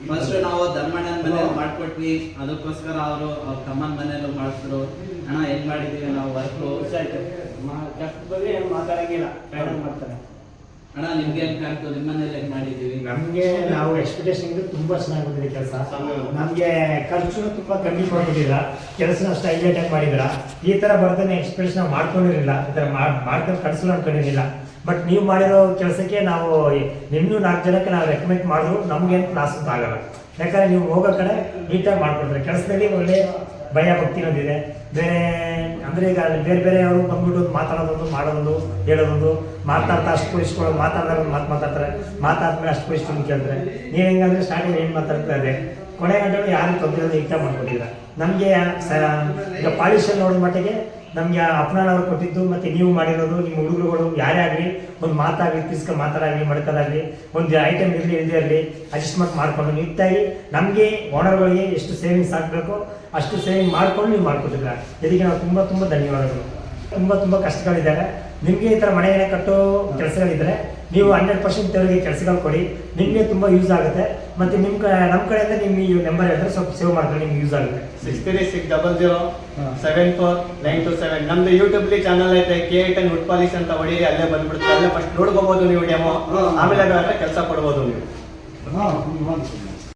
First ನಾವು ಧರ್ಮಣ್ಣನ ಮನೇಲಿ ಮಾಡ್ಕೊಟ್ವಿ, ಅದಕ್ಕೋಸ್ಕರ ಅವರು ಅವ್ರ ತಮ್ಮನ ಮನೆಯಲ್ಲೂ ಮಾಡಿದ್ರು. ಅಣ್ಣ ಹೆಂಗ್ ಮಾಡಿದೀವಿ ನಾವು ವರ್ಕ್ ಕಷ್ಟದ ಬಗ್ಗೆ ಏನು ಮಾತಾಡಂಗಿಲ್ಲ, ಟ್ರೈನಿಂಗ್ ಮಾಡ್ತಾರೆ. ಅಣ್ಣ ನಿಮ್ಗೆ ಹೆಂಗ್ ಕಾಣ್ತು, ನಿಮ್ಮ ಮನೇಲಿ ಹೆಂಗ್ ಮಾಡಿದೀವಿ? ನಮಗೆ ನಾವು ಎಕ್ಸ್ಪೆಕ್ಟೇಷನ್ ತುಂಬಾ ಚೆನ್ನಾಗಿ ಬಂದಿದೆ ಕೆಲಸ. ನಮಗೆ ಖರ್ಚು ತುಂಬಾ ಕಮ್ಮಿ ಮಾಡ್ಬಿಟ್ಟಿಲ್ಲ, ಕೆಲಸನ ಅಷ್ಟು ಹೈಲೈಟ್ ಆಗಿ ಮಾಡಿದ್ರ. ಈ ತರ ಬರ್ತಾನೆ ಎಕ್ಸ್ಪೆಕ್ಟೇಷನ್ ನಾವು ಮಾಡ್ಕೊಂಡಿರಲಿಲ್ಲ, ಈ ತರ ಮಾಡ್ಕೊಂಡು ಕಳಿಸಲು ಅನ್ಕೊಂಡಿರಲಿಲ್ಲ. ಬಟ್ ನೀವು ಮಾಡಿರೋ ಕೆಲಸಕ್ಕೆ ನಾವು ಇನ್ನೂ 4 ಜನಕ್ಕೆ ನಾವು ರೆಕಮೆಂಡ್ ಮಾಡಿದ್ರು ನಮ್ಗೇನು ಲಾಸ್ ಅಂತ ಆಗಲ್ಲ. ಯಾಕಂದ್ರೆ ನೀವು ಹೋಗೋ ಕಡೆ ನೀಟಾಗಿ ಮಾಡ್ಕೊಡ್ತಾರೆ. ಕೆಲಸದಲ್ಲಿ ಒಳ್ಳೆ ಭಯ ಭಕ್ತಿ ಅನ್ನೋದಿದೆ. ಬೇರೆ ಅಂದರೆ ಈಗ ಬೇರೆ ಬೇರೆ ಅವರು ಬಂದ್ಬಿಟ್ಟು ಮಾತಾಡೋದೊಂದು, ಮಾಡೋದೊಂದು, ಹೇಳೋದೊಂದು, ಮಾತಾಡ್ತಾ ಅಷ್ಟು ಇಸ್ಕೊಳ್ಳೋದು, ಮಾತಾಡಿದಾಗ ಒಂದು ಮಾತಾಡ್ತಾರೆ, ಮಾತಾದ್ಮೇಲೆ ಅಷ್ಟು ಇಷ್ಟು ಕೇಳ್ತಾರೆ. ನೀವು ಹೆಂಗಂದ್ರೆ ಸ್ಟಾರ್ಟಿಂಗ್ ಏನು ಮಾತಾಡ್ತಾ ಇದೆ, ಕೊನೆ ಗಂಟೆ ಯಾರು ತೊಂದರೆ ನೀಟಾಗಿ ಮಾಡ್ಕೊಟ್ಟಿಲ್ಲ. ನಮಗೆ ಈಗ ಪಾಲಿಷನ್ ನೋಡೋ ಮಟ್ಟಿಗೆ ನಮಗೆ ಅಪ್ನಾಳವ್ರು ಕೊಟ್ಟಿದ್ದು ಮತ್ತು ನೀವು ಮಾಡಿರೋದು, ನಿಮ್ಮ ಹುಡುಗರುಗಳು ಯಾರೇ ಆಗಲಿ ಒಂದು ಮಾತಾಗಲಿ, ಮಾತಾಡಾಗಲಿ, ಮಡ್ಕೋದಾಗಲಿ, ಒಂದು ಐಟಮ್ ಇರಲಿ ಇಲ್ಲದೆ ಇರಲಿ ಅಡ್ಜಸ್ಟ್ಮೆಂಟ್ ಮಾಡಿಕೊಂಡು ನೀಟಾಗಿ ನಮಗೆ ಓನರ್ಗಳಿಗೆ ಎಷ್ಟು ಸೇವಿಂಗ್ಸ್ ಆಗಬೇಕು ಅಷ್ಟು ಸೇವಿಂಗ್ ಮಾಡಿಕೊಂಡು ನೀವು ಮಾಡಿಕೊಟ್ಟಿದ್ದೀರ. ಇದಕ್ಕೆ ನಾವು ತುಂಬ ತುಂಬ ಧನ್ಯವಾದಗಳು. ತುಂಬ ಕಷ್ಟಗಳಿದ್ದಾರೆ. ನಿಮಗೆ ಈ ಥರ ಮನೆಯನ್ನು ಕಟ್ಟೋ ಕೆಲಸಗಳಿದ್ದರೆ ನೀವು 100% ಅವರಿಗೆ ಕೆಲಸಗಳು ಕೊಡಿ, ನಿಮಗೆ ತುಂಬ ಯೂಸ್ ಆಗುತ್ತೆ. ಮತ್ತು ನಮ್ಮ ಕಡೆಯಿಂದ ನಿಮ್ಮ ಈ ನಂಬರ್ ಹೇಳಿದ್ರೆ ಸ್ವಲ್ಪ ಸೇವ್ ಮಾಡಿದ್ರೆ ನಿಮ್ಗೆ ಯೂಸ್ ಆಗುತ್ತೆ. 6360074927 ನಮ್ದು ಯೂಟ್ಯೂಬ್ಲಿ ಚಾನಲ್ ಐತೆ, K8 ವುಡ್ ಪಾಲಿಶ್ ಅಂತ ಹೊಡಿ, ಅಲ್ಲೇ ಬಂದ್ಬಿಡುತ್ತೆ. ಅಲ್ಲೇ ಫಸ್ಟ್ ನೋಡ್ಕೋಬಹುದು ನೀವು ಡೆಮೋ, ಆಮೇಲೆ ಕೆಲಸ ಕೊಡ್ಬೋದು ನೀವು.